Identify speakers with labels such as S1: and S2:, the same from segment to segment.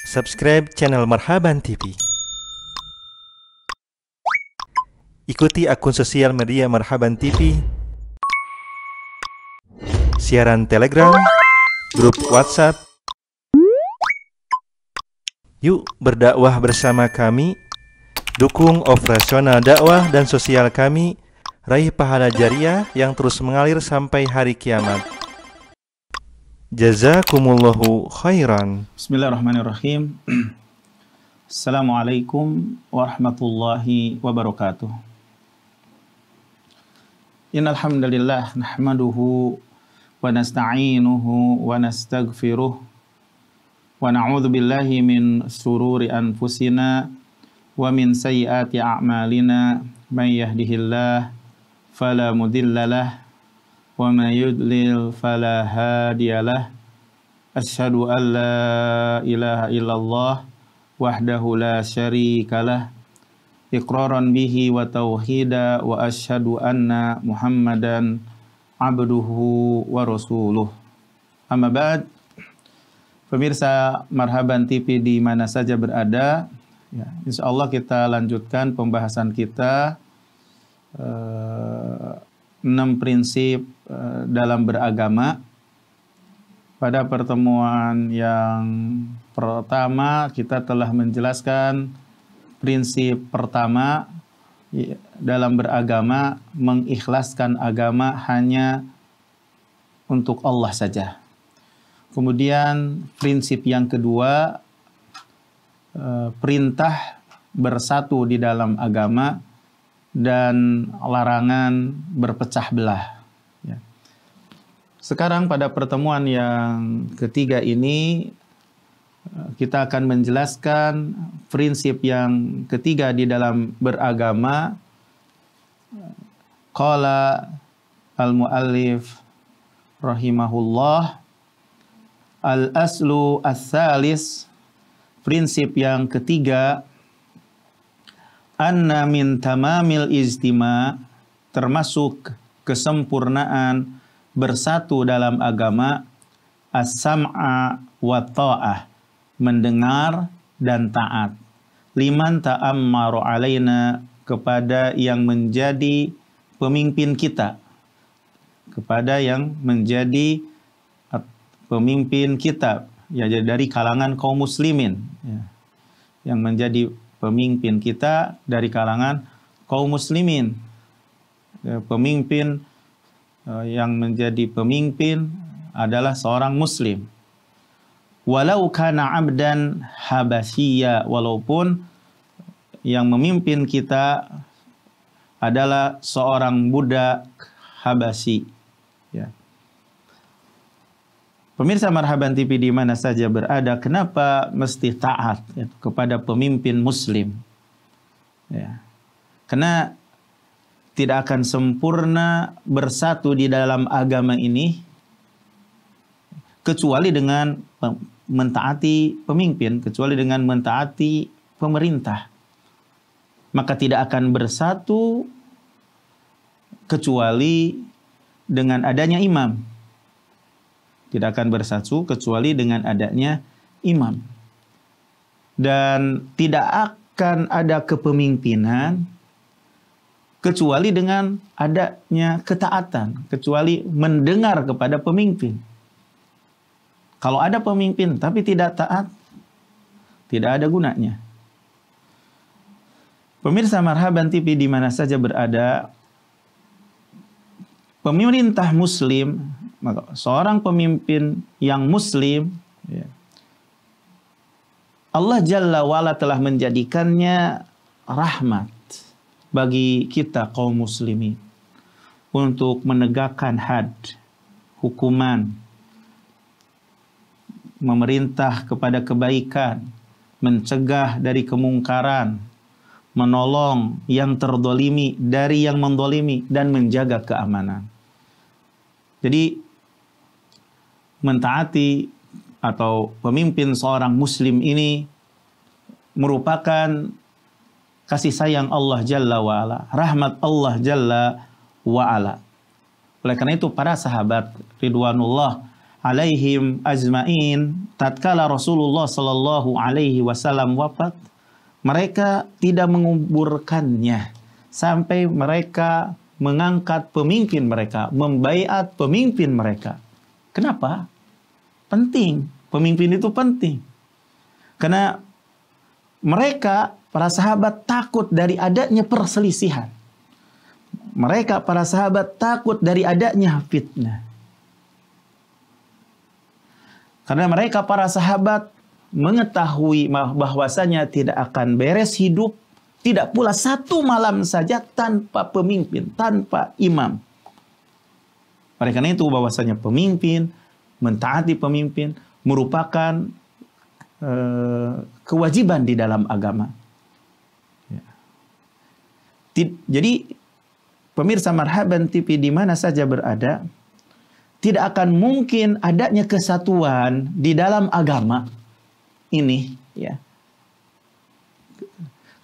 S1: Subscribe channel Marhaban TV. Ikuti akun sosial media Marhaban TV, siaran Telegram, grup WhatsApp. Yuk berdakwah bersama kami, dukung operasional dakwah dan sosial kami, raih pahala jariah yang terus mengalir sampai hari kiamat. Jazakumullahu khairan.
S2: Bismillahirrahmanirrahim. Assalamualaikum warahmatullahi wabarakatuh. Innal hamdalillah nahmaduhu wa nasta'inuhu wa nastaghfiruh wa na'udzu billahi min shururi anfusina wa min sayyiati a'malina may yahdihillahu fala mudhillalah wa may yudlil fala hadiyalah. Asyhadu an la ilaha illallah wahdahu la syarikalah iqraran bihi wa tauhida wa asyhadu anna Muhammadan abduhu wa rasuluh. Amma ba'd. Pemirsa Marhaban TV di mana saja berada, ya, insyaallah kita lanjutkan pembahasan kita 6 prinsip dalam beragama. Pada pertemuan yang pertama kita telah menjelaskan prinsip pertama dalam beragama, mengikhlaskan agama hanya untuk Allah saja. Kemudian prinsip yang kedua, perintah bersatu di dalam agama dan larangan berpecah belah. Ya. Sekarang pada pertemuan yang ketiga ini kita akan menjelaskan prinsip yang ketiga di dalam beragama. Qala al-muallif rahimahullah, al-aslu ats-tsalis, prinsip yang ketiga, anna min tamamil ijtima', termasuk kesempurnaan bersatu dalam agama, as-sam'a wa ta'ah, mendengar dan taat, liman ta'ammaru alaina, kepada yang menjadi pemimpin kita, kepada yang menjadi pemimpin kita, ya, dari kalangan kaum muslimin, ya, yang menjadi pemimpin kita dari kalangan kaum muslimin. Pemimpin yang menjadi pemimpin adalah seorang muslim. Walau kana abdan habasyiya, walaupun yang memimpin kita adalah seorang budak Habasyi. Ya. Pemirsa Marhaban TV di mana saja berada, kenapa mesti taat, ya, kepada pemimpin muslim? Ya. Karena tidak akan sempurna bersatu di dalam agama ini kecuali dengan mentaati pemimpin, kecuali dengan mentaati pemerintah. Maka tidak akan bersatu kecuali dengan adanya imam. Tidak akan bersatu kecuali dengan adanya imam. Dan tidak akan ada kepemimpinan kecuali dengan adanya ketaatan, kecuali mendengar kepada pemimpin. Kalau ada pemimpin tapi tidak taat, tidak ada gunanya. Pemirsa Marhaban TV di mana saja berada, pemerintah muslim, maka seorang pemimpin yang muslim, ya, Allah Jalla wa'ala telah menjadikannya rahmat bagi kita kaum muslimin untuk menegakkan had, hukuman, memerintah kepada kebaikan, mencegah dari kemungkaran, menolong yang terdolimi dari yang mendolimi, dan menjaga keamanan. Jadi mentaati atau pemimpin seorang muslim ini merupakan kasih sayang Allah Jalla wa'ala, rahmat Allah Jalla wa'ala. Oleh karena itu para sahabat ridwanullah alaihim ajmain, tatkala Rasulullah sallallahu alaihi wasallam wafat, mereka tidak menguburkannya sampai mereka mengangkat pemimpin mereka, membaiat pemimpin mereka. Kenapa? Penting. Pemimpin itu penting. Karena mereka, para sahabat, takut dari adanya perselisihan. Mereka, para sahabat, takut dari adanya fitnah. Karena mereka, para sahabat, mengetahui bahwasanya tidak akan beres hidup, tidak pula satu malam saja tanpa pemimpin, tanpa imam. Oleh karena itu bahwasanya pemimpin, mentaati pemimpin, merupakan kewajiban di dalam agama. Jadi pemirsa Marhaban TV di mana saja berada, tidak akan mungkin adanya kesatuan di dalam agama ini, ya,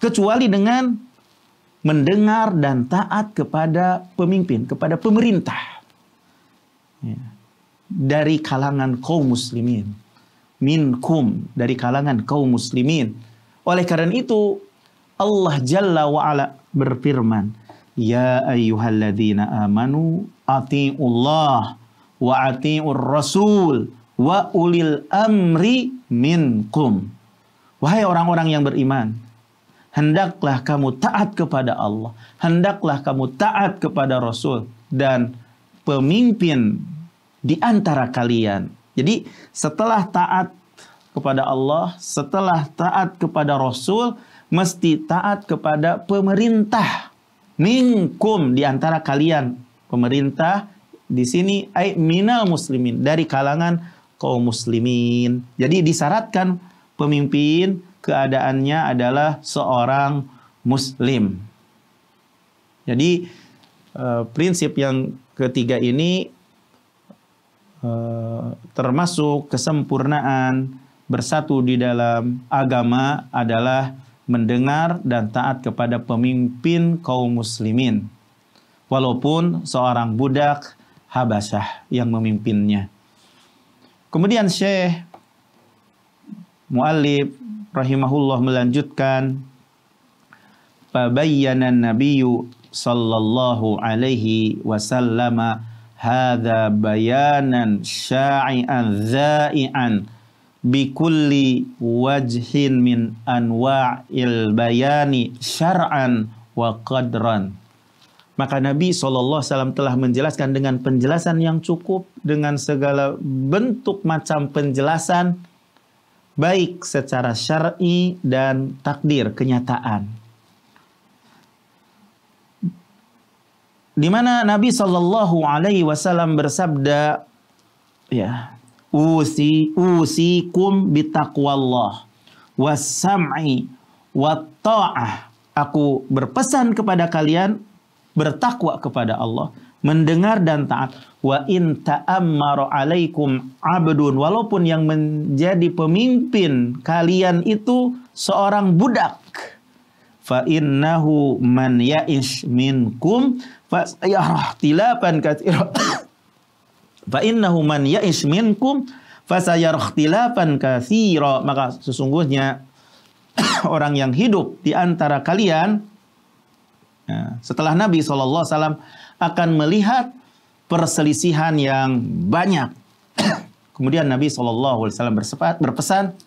S2: kecuali dengan mendengar dan taat kepada pemimpin, kepada pemerintah, ya, dari kalangan kaum muslimin, minkum, dari kalangan kaum muslimin. Oleh karena itu Allah Jalla wa'ala berfirman, ya ayyuhalladzina amanu ati'ullah wa ati'ur rasul wa ulil amri minkum. Wahai orang-orang yang beriman, hendaklah kamu taat kepada Allah, hendaklah kamu taat kepada Rasul dan pemimpin di antara kalian. Jadi setelah taat kepada Allah, setelah taat kepada Rasul, mesti taat kepada pemerintah. Minkum, di antara kalian. Pemerintah di sini ay minal muslimin, dari kalangan kaum muslimin. Jadi disyaratkan pemimpin keadaannya adalah seorang muslim. Jadi prinsip yang ketiga ini termasuk kesempurnaan bersatu di dalam agama adalah mendengar dan taat kepada pemimpin kaum muslimin, walaupun seorang budak Habasyah yang memimpinnya. Kemudian Syekh Mu'allif rahimahullah melanjutkan, fabayyana nabiyyu sallallahu alaihi wasallam hadza bayanan sya'i'an dha'i'an bikulli wajhin min anwa'il bayani syar'an wa qadran. Maka Nabi SAW telah menjelaskan dengan penjelasan yang cukup, dengan segala bentuk macam penjelasan, baik secara syar'i dan takdir, kenyataan. Di mana Nabi SAW bersabda, ya, usikum bitaqwallah was-sam'i wat-ta'ah. Aku berpesan kepada kalian bertakwa kepada Allah, mendengar dan taat. Wa in ta'ammara alaikum abdun, walaupun yang menjadi pemimpin kalian itu seorang budak. Fa innahu man ya'ish minkum fasayarah tilafan katsira. Fa innahu man ya'ish minkum fasayarah tilafan katsira. Maka sesungguhnya orang yang hidup di antara kalian, setelah Nabi SAW akan melihat perselisihan yang banyak. Kemudian Nabi SAW berpesan,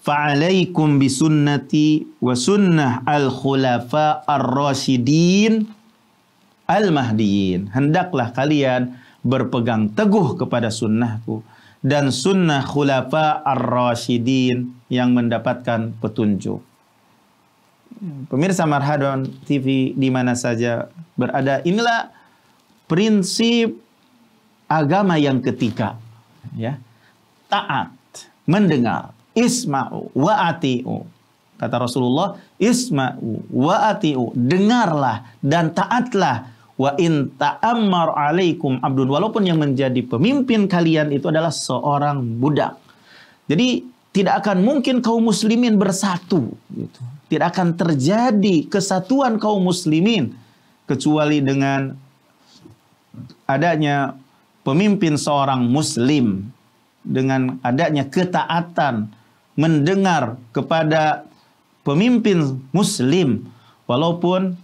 S2: fa'alaikum bisunnati wa sunnah al-khulafa ar-rasyidin al-mahdiyin. Hendaklah kalian berpegang teguh kepada sunnahku dan sunnah khulafa ar-rasyidin yang mendapatkan petunjuk. Pemirsa Marhaban TV di mana saja berada, inilah prinsip agama yang ketiga, ya. Taat, mendengar, isma'u wa ati'u. Kata Rasulullah, isma'u wa ati'u, dengarlah dan taatlah. Wa in ta'ammar alaikum abdun, walaupun yang menjadi pemimpin kalian itu adalah seorang budak. Jadi tidak akan mungkin kaum muslimin bersatu, gitu. Tidak akan terjadi kesatuan kaum muslimin kecuali dengan adanya pemimpin seorang muslim dengan adanya ketaatan mendengar kepada pemimpin muslim walaupun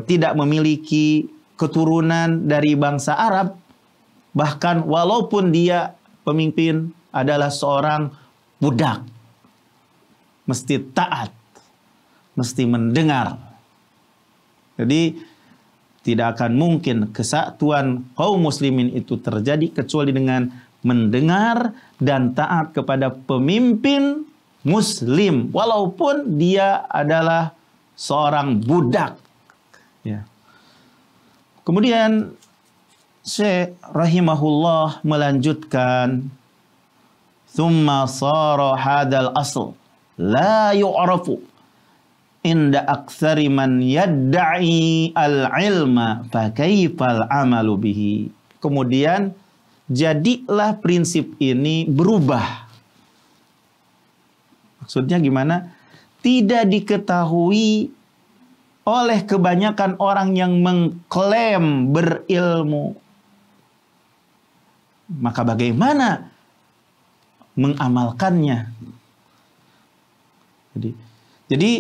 S2: tidak memiliki keturunan dari bangsa Arab, bahkan walaupun dia pemimpin adalah seorang budak, mesti taat, mesti mendengar. Jadi tidak akan mungkin kesatuan kaum muslimin itu terjadi kecuali dengan mendengar dan taat kepada pemimpin muslim walaupun dia adalah seorang budak. Ya. Kemudian Syekh rahimahullah melanjutkan, "Tsumma sara hadzal asl la yu'rafu inda aktsari man yadda'i al-ilma fa kaifal amalu bihi." Kemudian jadilah prinsip ini berubah. Maksudnya gimana? Tidak diketahui oleh kebanyakan orang yang mengklaim berilmu. Maka bagaimana mengamalkannya? Jadi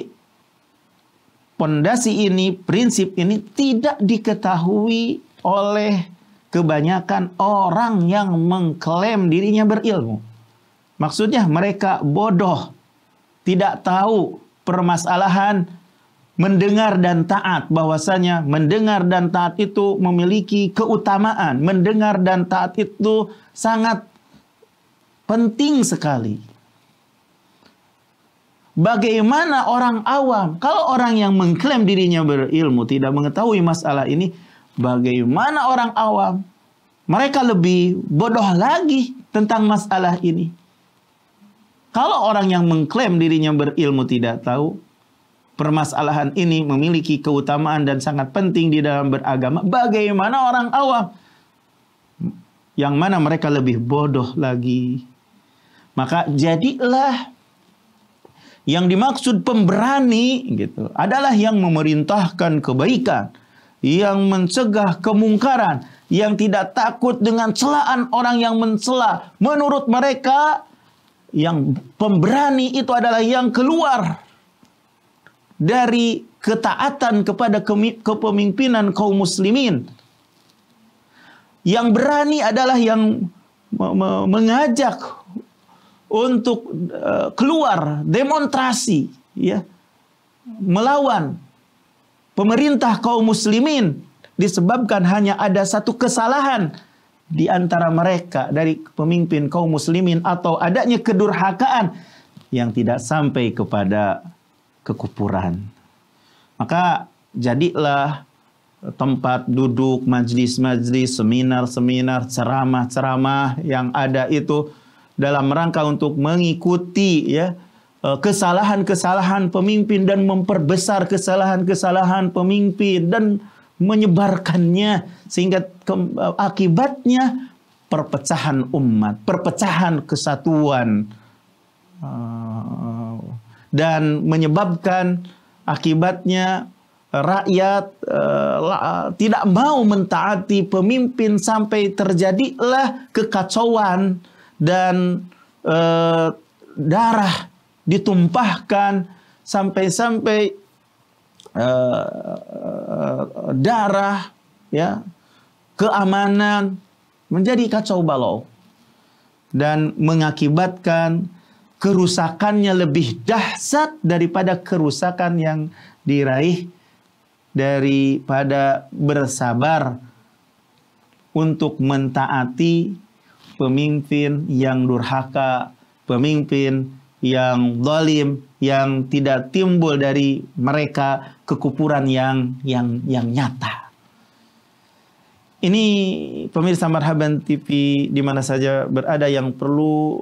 S2: pondasi ini, prinsip ini tidak diketahui oleh kebanyakan orang yang mengklaim dirinya berilmu. Maksudnya mereka bodoh, tidak tahu permasalahan mendengar dan taat, bahwasanya mendengar dan taat itu memiliki keutamaan. Mendengar dan taat itu sangat penting sekali. Bagaimana orang awam, kalau orang yang mengklaim dirinya berilmu tidak mengetahui masalah ini, bagaimana orang awam? Mereka lebih bodoh lagi tentang masalah ini. Kalau orang yang mengklaim dirinya berilmu tidak tahu permasalahan ini memiliki keutamaan dan sangat penting di dalam beragama, bagaimana orang awam? Yang mana mereka lebih bodoh lagi. Maka jadilah yang dimaksud pemberani gitu adalah yang memerintahkan kebaikan, yang mencegah kemungkaran, yang tidak takut dengan celaan orang yang mencela. Menurut mereka, yang pemberani itu adalah yang keluar dari ketaatan kepada kepemimpinan kaum muslimin. Yang berani adalah yang mengajak untuk keluar demonstrasi, ya, melawan pemerintah kaum muslimin disebabkan hanya ada satu kesalahan di antara mereka dari pemimpin kaum muslimin atau adanya kedurhakaan yang tidak sampai kepada kekufuran. Maka jadilah tempat duduk, majlis-majlis, seminar-seminar, ceramah-ceramah yang ada itu dalam rangka untuk mengikuti, ya, kesalahan-kesalahan pemimpin dan memperbesar kesalahan-kesalahan pemimpin dan menyebarkannya, sehingga akibatnya perpecahan umat, perpecahan kesatuan, dan menyebabkan akibatnya rakyat tidak mau mentaati pemimpin sampai terjadilah kekacauan dan darah ditumpahkan sampai darah, ya, keamanan menjadi kacau balau dan mengakibatkan kerusakannya lebih dahsyat daripada kerusakan yang diraih daripada bersabar untuk mentaati pemimpin yang durhaka, pemimpin yang zalim, yang tidak timbul dari mereka kekufuran yang nyata. Ini pemirsa Marhaban TV di mana saja berada yang perlu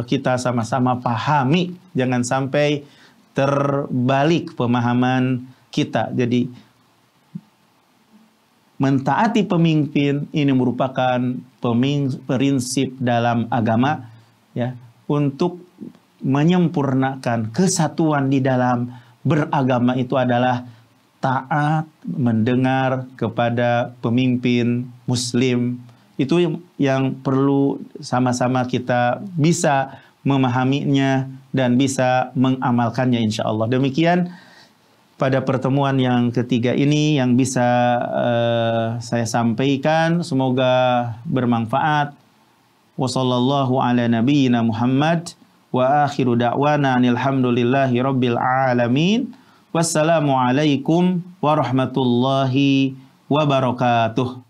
S2: kita sama-sama pahami, jangan sampai terbalik pemahaman kita. Jadi mentaati pemimpin ini merupakan prinsip dalam agama, ya, untuk menyempurnakan kesatuan di dalam beragama itu adalah taat mendengar kepada pemimpin muslim Itu yang perlu sama-sama kita bisa memahaminya dan bisa mengamalkannya insya Allah. Demikian pada pertemuan yang ketiga ini yang bisa saya sampaikan. Semoga bermanfaat. Wassallallahu ala nabiyyina Muhammad wa akhiru da'wana alhamdulillahi rabbil alamin. Wassalamualaikum warahmatullahi wabarakatuh.